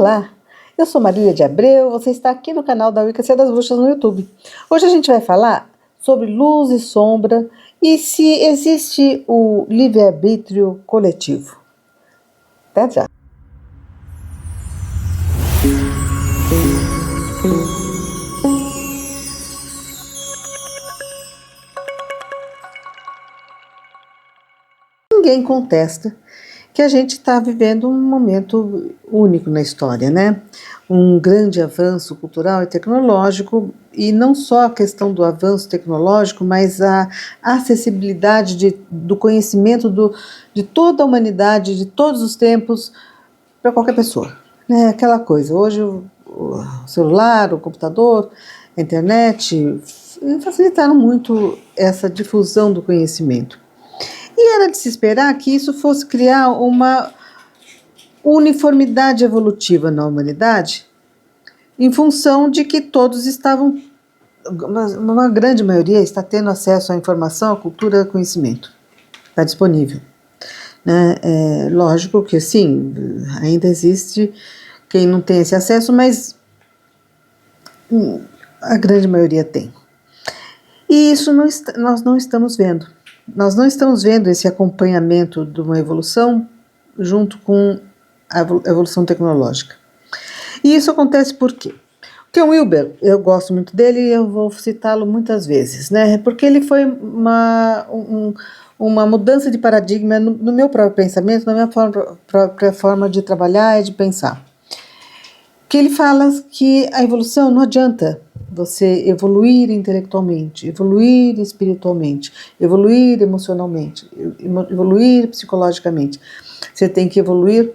Olá, eu sou Marília de Abreu, você está aqui no canal da Wicca das Bruxas no YouTube. Hoje a gente vai falar sobre luz e sombra e se existe o livre-arbítrio coletivo. Até já! Ninguém contesta que a gente está vivendo um momento único na história, né? Um grande avanço cultural e tecnológico, e não só a questão do avanço tecnológico, mas a acessibilidade do conhecimento de toda a humanidade, de todos os tempos, para qualquer pessoa. É aquela coisa, hoje o celular, o computador, a internet facilitaram muito essa difusão do conhecimento. E era de se esperar que isso fosse criar uma uniformidade evolutiva na humanidade, em função de que todos estavam, uma grande maioria está tendo acesso à informação, à cultura, ao conhecimento. Está disponível. Né? Lógico que sim, ainda existe quem não tem esse acesso, mas a grande maioria tem. E isso nós não estamos vendo. Nós não estamos vendo esse acompanhamento de uma evolução junto com a evolução tecnológica. E isso acontece por quê? Porque o Wilber, eu gosto muito dele e eu vou citá-lo muitas vezes, né? Porque ele foi uma mudança de paradigma no meu próprio pensamento, na minha própria forma de trabalhar e de pensar. Que ele fala que a evolução não adianta você evoluir intelectualmente, evoluir espiritualmente, evoluir emocionalmente, evoluir psicologicamente. Você tem que evoluir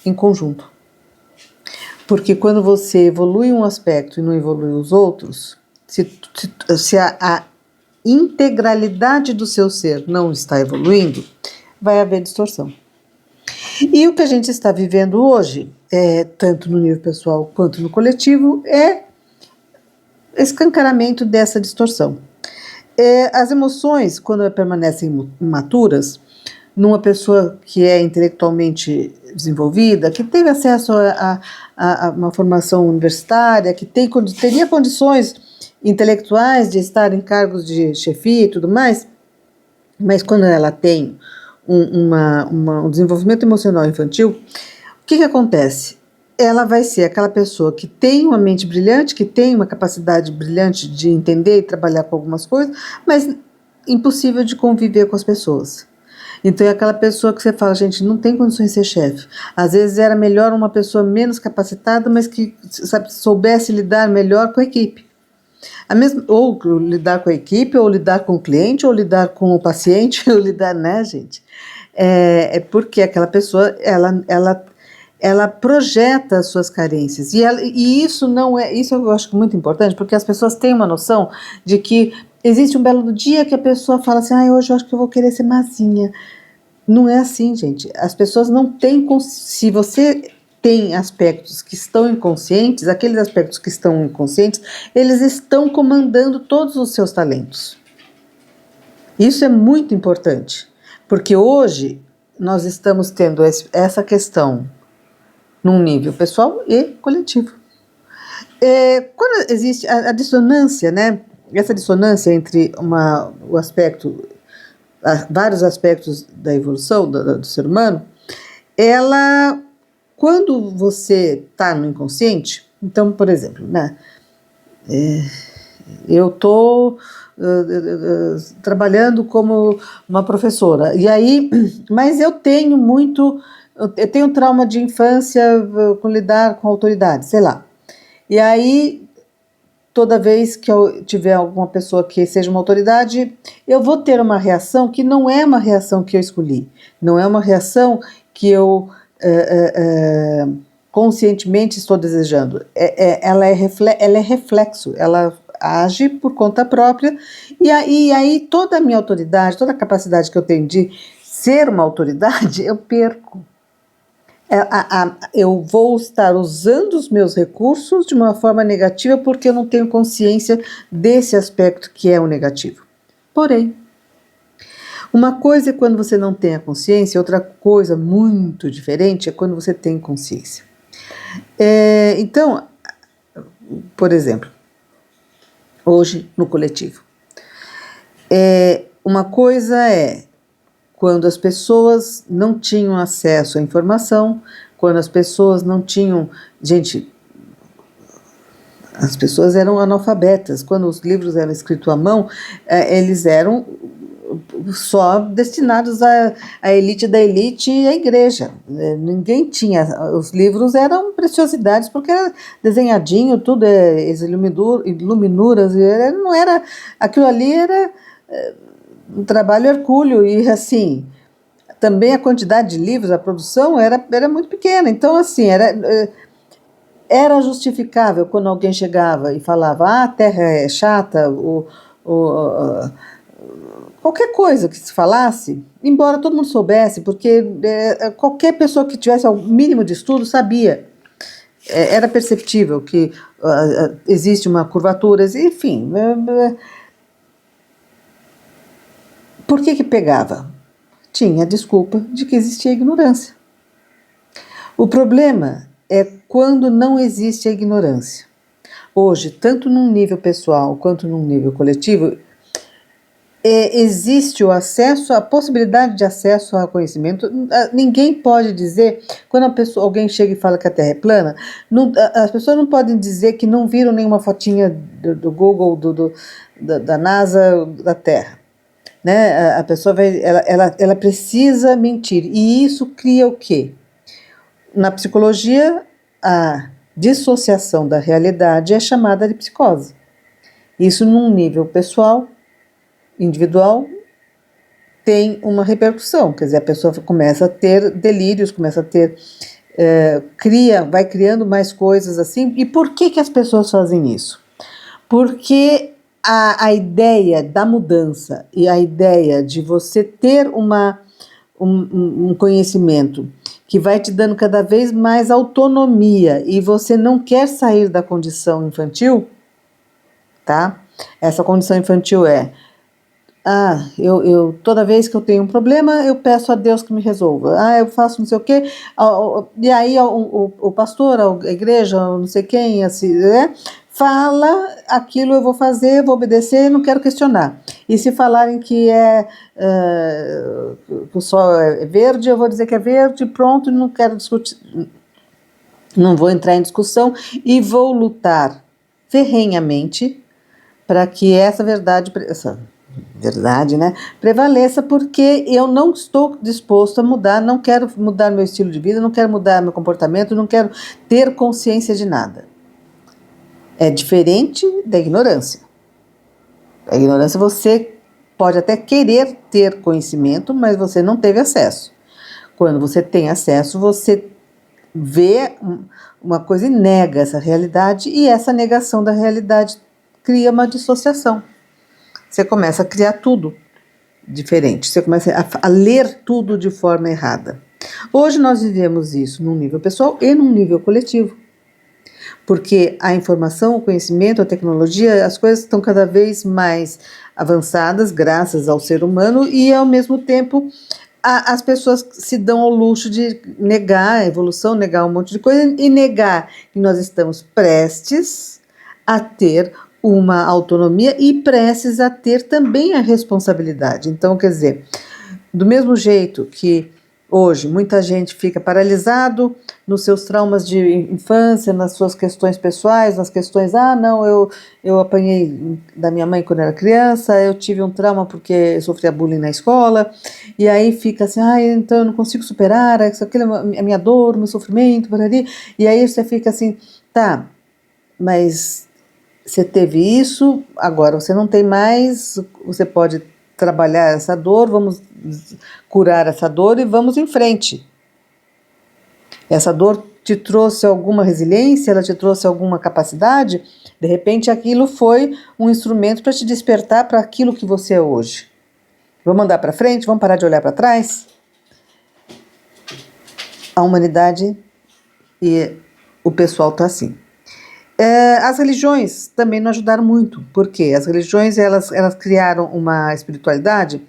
em conjunto. Porque quando você evolui um aspecto e não evolui os outros, se a integralidade do seu ser não está evoluindo, vai haver distorção. E o que a gente está vivendo hoje, tanto no nível pessoal quanto no coletivo, é escancaramento dessa distorção. As emoções, quando permanecem imaturas, numa pessoa que é intelectualmente desenvolvida, que teve acesso a uma formação universitária, que teria condições intelectuais de estar em cargos de chefia e tudo mais, mas quando ela tem um desenvolvimento emocional infantil, o que acontece? Ela vai ser aquela pessoa que tem uma mente brilhante, que tem uma capacidade brilhante de entender e trabalhar com algumas coisas, mas impossível de conviver com as pessoas. Então é aquela pessoa que você fala, gente, não tem condições de ser chefe. Às vezes era melhor uma pessoa menos capacitada, mas que soubesse lidar melhor com a equipe. Ou lidar com a equipe, ou lidar com o cliente, ou lidar com o paciente, ou lidar, né, gente? Porque aquela pessoa, ela projeta as suas carências. E isso não é, isso eu acho muito importante, porque as pessoas têm uma noção de que existe um belo dia que a pessoa fala assim, hoje eu acho que eu vou querer ser mazinha. Não é assim, gente. As pessoas não têm, se você tem aspectos que estão inconscientes, aqueles aspectos que estão inconscientes, eles estão comandando todos os seus talentos. Isso é muito importante, porque hoje nós estamos tendo essa questão num nível pessoal e coletivo. Quando existe a dissonância, né? Essa dissonância entre o aspecto, vários aspectos da evolução do ser humano, ela, quando você está no inconsciente, então, por exemplo, né? Eu estou trabalhando como uma professora, e aí, mas eu tenho trauma de infância com lidar com autoridade, sei lá. E aí, toda vez que eu tiver alguma pessoa que seja uma autoridade, eu vou ter uma reação que não é uma reação que eu escolhi, não é uma reação que eu conscientemente estou desejando. Ela é reflexo, ela age por conta própria, e aí toda a minha autoridade, toda a capacidade que eu tenho de ser uma autoridade, eu perco. Eu vou estar usando os meus recursos de uma forma negativa porque eu não tenho consciência desse aspecto que é o negativo. Porém, uma coisa é quando você não tem a consciência, outra coisa muito diferente é quando você tem consciência. Então, por exemplo, hoje no coletivo, uma coisa é quando as pessoas não tinham acesso à informação, quando as pessoas não tinham... Gente, as pessoas eram analfabetas. Quando os livros eram escritos à mão, eles eram só destinados à elite da elite e à igreja. Ninguém tinha... Os livros eram preciosidades, porque era desenhadinho, tudo, iluminuras, não era... Aquilo ali era um trabalho hercúleo, e assim... Também a quantidade de livros, a produção era muito pequena. Então, assim, era justificável quando alguém chegava e falava: a terra é chata, qualquer coisa que se falasse, embora todo mundo soubesse, porque qualquer pessoa que tivesse o mínimo de estudo sabia. Era perceptível que existe uma curvatura, enfim. Por que pegava? Tinha a desculpa de que existia ignorância. O problema é quando não existe a ignorância. Hoje, tanto num nível pessoal quanto num nível coletivo, existe o acesso, a possibilidade de acesso ao conhecimento. Ninguém pode dizer, quando alguém chega e fala que a Terra é plana, as pessoas não podem dizer que não viram nenhuma fotinha do Google, da NASA, da Terra. Né? A pessoa ela precisa mentir, e isso cria o quê? Na psicologia, a dissociação da realidade é chamada de psicose. Isso num nível pessoal, individual, tem uma repercussão, quer dizer, a pessoa começa a ter delírios, começa a ter, vai criando mais coisas assim. E por que as pessoas fazem isso? Porque a ideia da mudança e a ideia de você ter um conhecimento que vai te dando cada vez mais autonomia e você não quer sair da condição infantil, tá? Essa condição infantil eu toda vez que eu tenho um problema, eu peço a Deus que me resolva. Eu faço não sei o quê, e aí o pastor, a igreja, não sei quem, assim, né? Fala aquilo, eu vou fazer, vou obedecer, não quero questionar. E se falarem que que o sol é verde, eu vou dizer que é verde, pronto, não quero discutir, não vou entrar em discussão e vou lutar ferrenhamente para que essa verdade, né, prevaleça, porque eu não estou disposto a mudar, não quero mudar meu estilo de vida, não quero mudar meu comportamento, não quero ter consciência de nada. É diferente da ignorância. A ignorância, você pode até querer ter conhecimento, mas você não teve acesso. Quando você tem acesso, você vê uma coisa e nega essa realidade, e essa negação da realidade cria uma dissociação. Você começa a criar tudo diferente, você começa a ler tudo de forma errada. Hoje nós vivemos isso num nível pessoal e num nível coletivo. Porque a informação, o conhecimento, a tecnologia, as coisas estão cada vez mais avançadas graças ao ser humano, e ao mesmo tempo as pessoas se dão ao luxo de negar a evolução, negar um monte de coisa e negar que nós estamos prestes a ter uma autonomia e prestes a ter também a responsabilidade. Então, quer dizer, do mesmo jeito que hoje muita gente fica paralisado nos seus traumas de infância, nas suas questões pessoais, nas questões, não, eu apanhei da minha mãe quando era criança, eu tive um trauma porque eu sofria bullying na escola, e aí fica assim, então eu não consigo superar, aquilo é a minha dor, meu sofrimento, e aí você fica assim, tá, mas você teve isso, agora você não tem mais, você pode trabalhar essa dor, vamos curar essa dor e vamos em frente. Essa dor te trouxe alguma resiliência, ela te trouxe alguma capacidade, de repente aquilo foi um instrumento para te despertar para aquilo que você é hoje. Vamos andar para frente, vamos parar de olhar para trás? A humanidade e o pessoal está assim. As religiões também não ajudaram muito, porque as religiões elas criaram uma espiritualidade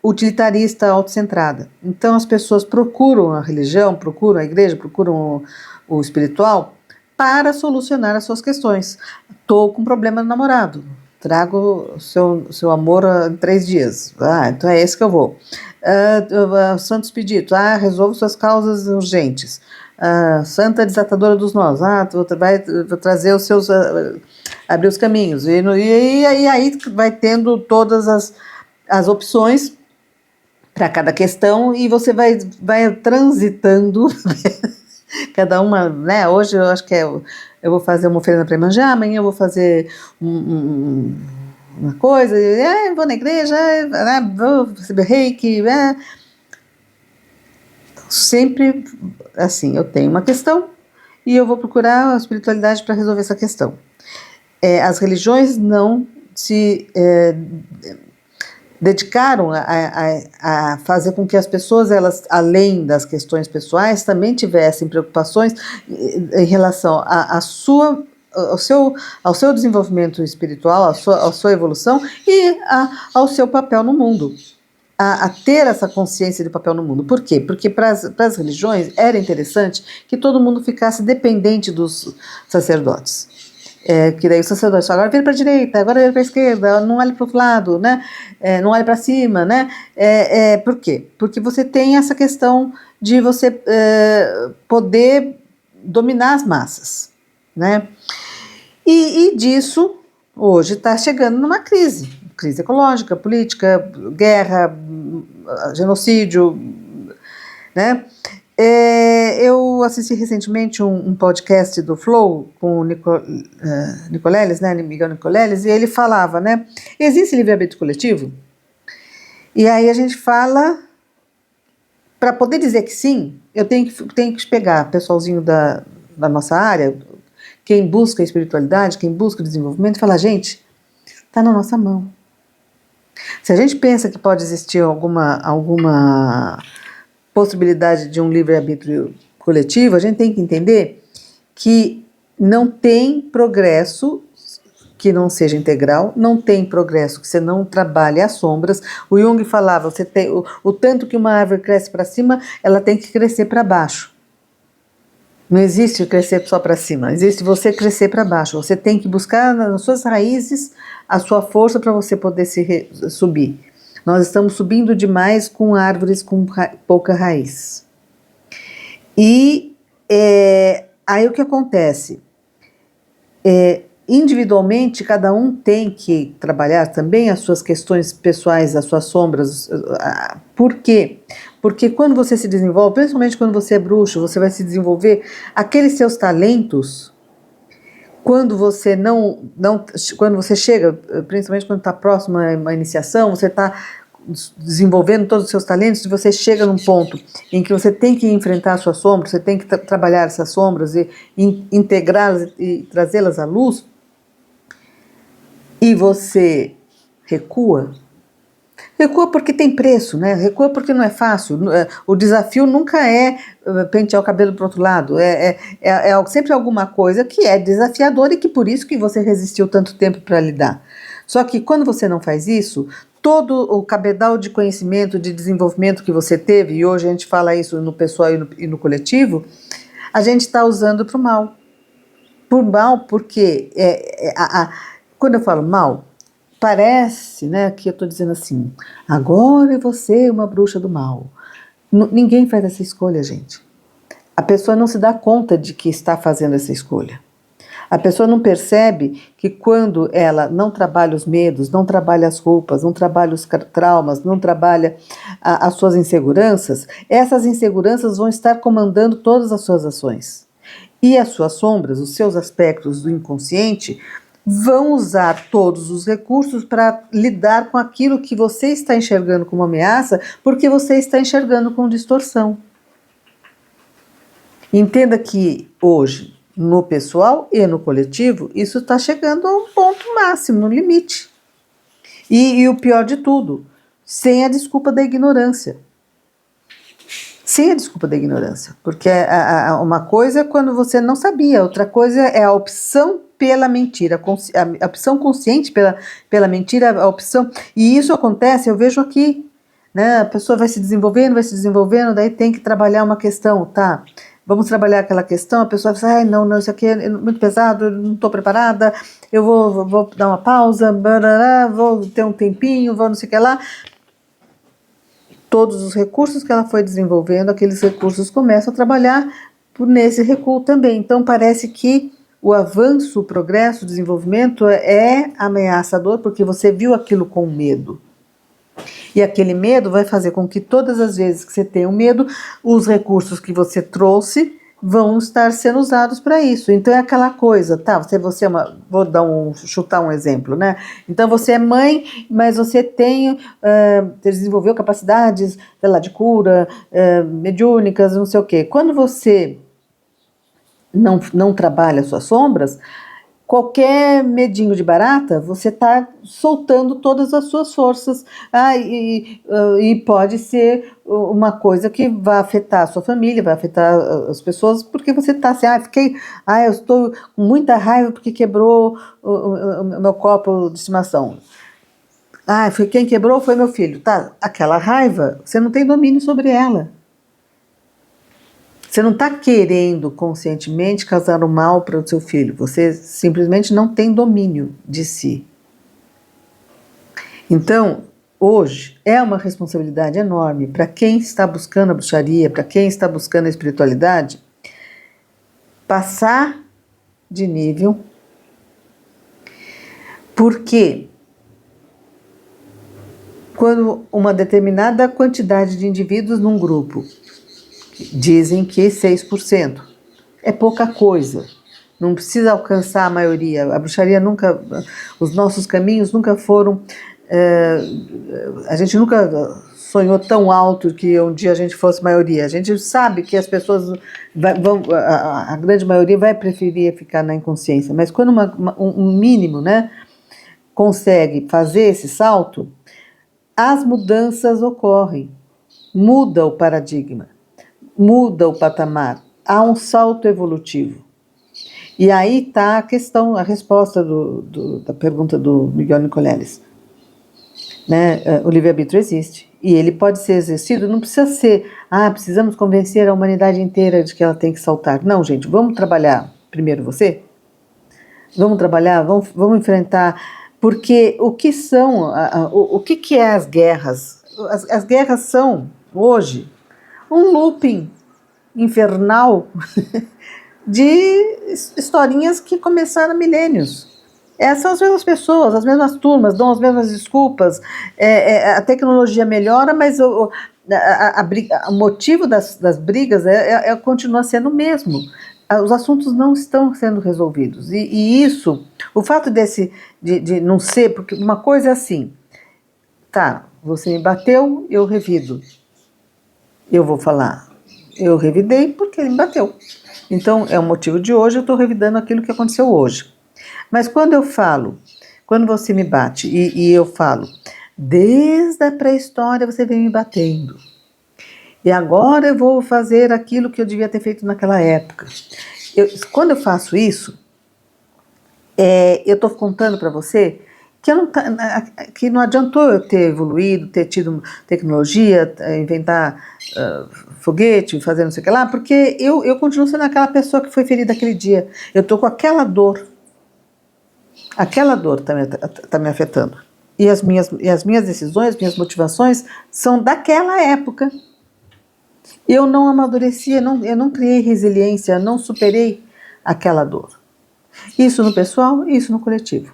utilitarista, autocentrada. Então as pessoas procuram a religião, procuram a igreja, procuram o espiritual para solucionar as suas questões. Estou com problema no namorado, trago seu amor em 3 dias. Então é esse que eu vou. Santo Expedito, resolve suas causas urgentes. Santa Desatadora dos Nós, vai trazer os seus, abrir os caminhos. E aí vai tendo todas as opções para cada questão e você vai transitando cada uma, né? Hoje eu acho que eu vou fazer uma oferenda para Iemanjá, amanhã eu vou fazer uma coisa, vou na igreja, vou receber reiki, sempre assim, eu tenho uma questão e eu vou procurar a espiritualidade para resolver essa questão. As religiões não se dedicaram a fazer com que as pessoas, elas, além das questões pessoais, também tivessem preocupações em relação ao seu desenvolvimento espiritual, à sua evolução e ao seu papel no mundo. A ter essa consciência de papel no mundo. Por quê? Porque para as religiões era interessante que todo mundo ficasse dependente dos sacerdotes. Que daí o sacerdote agora vira para a direita, agora vira para a esquerda, não olhe para o outro lado, né? Não olhe para cima, né? Por quê? Porque você tem essa questão de você poder dominar as massas, né? E disso hoje está chegando numa crise ecológica, política, guerra, genocídio, né? Eu assisti recentemente um podcast do Flow com o Nicoleles, né, Miguel Nicoleles, e ele falava, né, existe livre-arbítrio coletivo? E aí a gente fala, para poder dizer que sim, eu tenho que pegar pessoalzinho da nossa área, quem busca a espiritualidade, quem busca o desenvolvimento, e falar, gente, está na nossa mão. Se a gente pensa que pode existir alguma possibilidade de um livre-arbítrio coletivo, a gente tem que entender que não tem progresso que não seja integral, não tem progresso que você não trabalhe as sombras. O Jung falava, você tem, o tanto que uma árvore cresce para cima, ela tem que crescer para baixo. Não existe crescer só para cima, existe você crescer para baixo. Você tem que buscar nas suas raízes a sua força para você poder subir. Nós estamos subindo demais com árvores com pouca raiz. E aí o que acontece? Individualmente, cada um tem que trabalhar também as suas questões pessoais, as suas sombras. Por quê? Porque quando você se desenvolve, principalmente quando você é bruxo, você vai se desenvolver aqueles seus talentos. Quando você quando você chega, principalmente quando está próximo a uma iniciação, você está desenvolvendo todos os seus talentos, e você chega num ponto em que você tem que enfrentar as suas sombras, você tem que trabalhar essas sombras e integrá-las e trazê-las à luz, e você recua porque tem preço, né? Recua porque não é fácil. O desafio nunca é pentear o cabelo para o outro lado. Sempre alguma coisa que é desafiador e que por isso que você resistiu tanto tempo para lidar. Só que quando você não faz isso, todo o cabedal de conhecimento, de desenvolvimento que você teve, e hoje a gente fala isso no pessoal e no coletivo, a gente está usando para o mal. Por mal, porque quando eu falo mal, parece, né, que eu estou dizendo assim, agora você é uma bruxa do mal. Ninguém faz essa escolha, gente. A pessoa não se dá conta de que está fazendo essa escolha. A pessoa não percebe que quando ela não trabalha os medos, não trabalha as culpas, não trabalha os traumas, não trabalha as suas inseguranças, essas inseguranças vão estar comandando todas as suas ações. E as suas sombras, os seus aspectos do inconsciente, vão usar todos os recursos para lidar com aquilo que você está enxergando como ameaça, porque você está enxergando com distorção. Entenda que hoje, no pessoal e no coletivo, isso está chegando a um ponto máximo, no limite. E o pior de tudo, sem a desculpa da ignorância. Sem a desculpa da ignorância. Porque uma coisa é quando você não sabia, outra coisa é a opção pela mentira, a opção consciente pela mentira, a opção. E isso acontece, eu vejo aqui, né? A pessoa vai se desenvolvendo, daí tem que trabalhar uma questão, tá? vamos trabalhar aquela questão, a pessoa fala, ai, não, isso aqui é muito pesado, eu não estou preparada, eu vou dar uma pausa, vou ter um tempinho, vou não sei o que lá. Todos os recursos que ela foi desenvolvendo, aqueles recursos começam a trabalhar nesse recuo também. Então parece que o avanço, o progresso, o desenvolvimento é ameaçador, porque você viu aquilo com medo. E aquele medo vai fazer com que todas as vezes que você tem um medo, os recursos que você trouxe vão estar sendo usados para isso. Então é aquela coisa, tá? Você é uma, chutar um exemplo, né? Então você é mãe, mas você desenvolveu capacidades, sei lá, de cura, mediúnicas, não sei o quê. Quando você não trabalha suas sombras, qualquer medinho de barata, você está soltando todas as suas forças. E pode ser uma coisa que vai afetar a sua família, vai afetar as pessoas, porque você está assim, eu estou com muita raiva porque quebrou o meu copo de estimação. Quem quebrou foi meu filho. Tá, aquela raiva, você não tem domínio sobre ela. Você não está querendo conscientemente causar o mal para o seu filho. Você simplesmente não tem domínio de si. Então, hoje, é uma responsabilidade enorme para quem está buscando a bruxaria, para quem está buscando a espiritualidade, passar de nível, porque quando uma determinada quantidade de indivíduos num grupo, dizem que 6%. É pouca coisa. Não precisa alcançar a maioria. A bruxaria nunca... Os nossos caminhos nunca foram... a gente nunca sonhou tão alto que um dia a gente fosse maioria. A gente sabe que as pessoas a grande maioria vai preferir ficar na inconsciência. Mas quando um mínimo, né, consegue fazer esse salto, as mudanças ocorrem. Muda o paradigma. Muda o patamar, há um salto evolutivo. E aí está a questão, a resposta da pergunta do Miguel Nicoleles. Né? O livre-arbítrio existe, e ele pode ser exercido, não precisa ser, precisamos convencer a humanidade inteira de que ela tem que saltar. Não, gente, vamos trabalhar primeiro você, vamos trabalhar, vamos enfrentar, porque o que são, o que é as guerras? As guerras são, hoje, um looping infernal de historinhas que começaram há milênios. São as mesmas pessoas, as mesmas turmas, dão as mesmas desculpas, a tecnologia melhora, mas o motivo das brigas continua sendo o mesmo. Os assuntos não estão sendo resolvidos. E isso, o fato de não ser, porque uma coisa é assim, tá, você me bateu, eu revido. Eu vou falar, eu revidei porque ele me bateu. Então, é o motivo de hoje, eu estou revidando aquilo que aconteceu hoje. Mas quando eu falo, quando você me bate e eu falo, desde a pré-história você vem me batendo, e agora eu vou fazer aquilo que eu devia ter feito naquela época. Quando eu faço isso, eu estou contando para você que não adiantou eu ter evoluído, ter tido tecnologia, inventar foguete, fazer não sei o que lá, porque eu continuo sendo aquela pessoa que foi ferida aquele dia. Eu estou com aquela dor. Aquela dor está me afetando. E as minhas decisões, minhas motivações são daquela época. Eu não amadureci, eu não criei resiliência, não superei aquela dor. Isso no pessoal, isso no coletivo.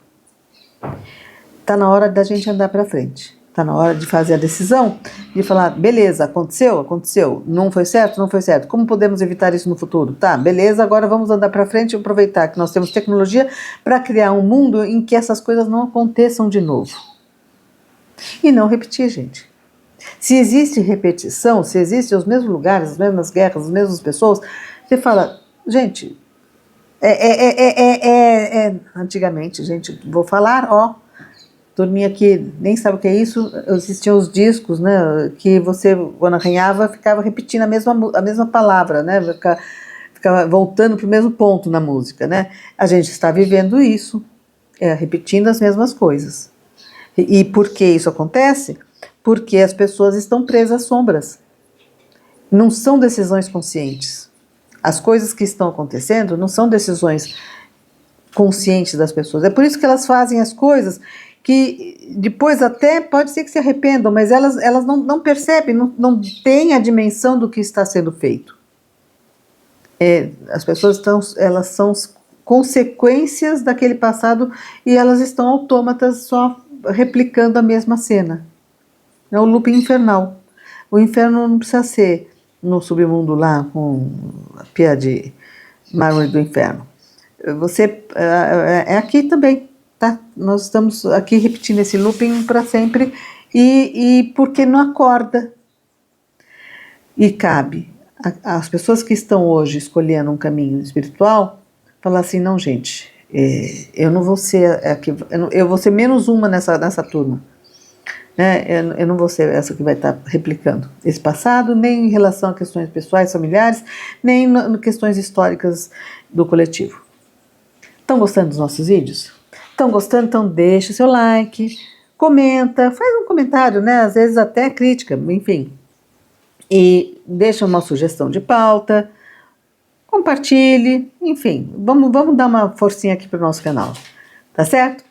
Está na hora da gente andar para frente. Está na hora de fazer a decisão, de falar, beleza, aconteceu, não foi certo. Como podemos evitar isso no futuro? Tá, beleza, agora vamos andar para frente e aproveitar que nós temos tecnologia para criar um mundo em que essas coisas não aconteçam de novo. E não repetir, gente. Se existe repetição, se existem os mesmos lugares, as mesmas guerras, as mesmas pessoas, você fala, gente, antigamente, gente, vou falar, dormia aqui, nem sabe o que é isso, existiam os discos, né, que você, quando arranhava, ficava repetindo a mesma palavra, né, ficava voltando para o mesmo ponto na música, né. A gente está vivendo isso, repetindo as mesmas coisas. E por que isso acontece? Porque as pessoas estão presas às sombras. Não são decisões conscientes. As coisas que estão acontecendo não são decisões conscientes das pessoas. É por isso que elas fazem as coisas que depois até pode ser que se arrependam, mas elas não percebem, não têm a dimensão do que está sendo feito. As pessoas elas são consequências daquele passado e elas estão autômatas só replicando a mesma cena. É o looping infernal. O inferno não precisa ser no submundo lá com a pia de mármore do inferno. Você é aqui também, tá? Nós estamos aqui repetindo esse looping para sempre e porque não acorda. E cabe às pessoas que estão hoje escolhendo um caminho espiritual falar assim, não, gente, eu não vou ser aqui, eu vou ser menos uma nessa turma. Né? Eu não vou ser essa que vai estar replicando esse passado, nem em relação a questões pessoais, familiares, nem em questões históricas do coletivo. Estão gostando dos nossos vídeos? Estão gostando? Então deixa o seu like, comenta, faz um comentário, né? Às vezes até crítica, enfim. E deixa uma sugestão de pauta, compartilhe, enfim, vamos dar uma forcinha aqui para o nosso canal, tá certo?